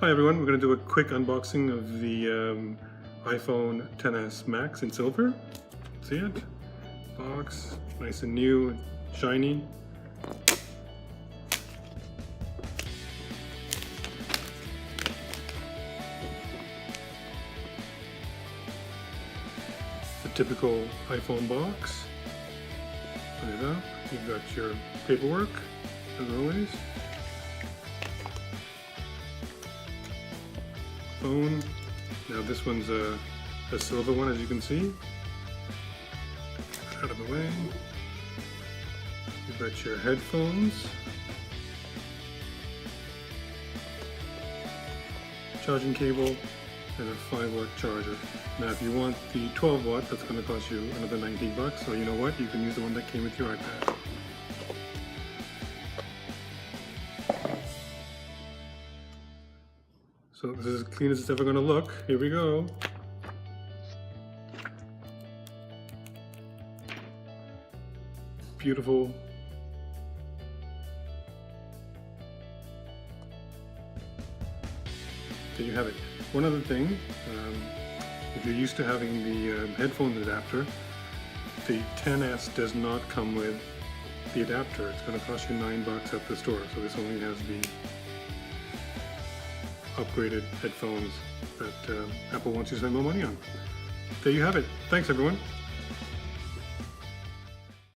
Hi everyone, we're going to do a quick unboxing of the iPhone XS Max in silver. See it? Box, nice and new, shiny. The typical iPhone box. Put it up, you've got your paperwork, as always. Phone. Now this one's a silver one, as you can see. Out of the way. You've got your headphones, charging cable, and a 5-watt charger. Now if you want the 12-watt, that's going to cost you another 19 bucks, so you know what, you can use the one that came with your iPad. So this is as clean as it's ever going to look. Here we go. Beautiful. There you have it. One other thing, if you're used to having the headphone adapter, the XS does not come with the adapter. It's going to cost you 9 bucks at the store. So this only has the upgraded headphones that Apple wants you to spend more money on. There you have it. Thanks everyone.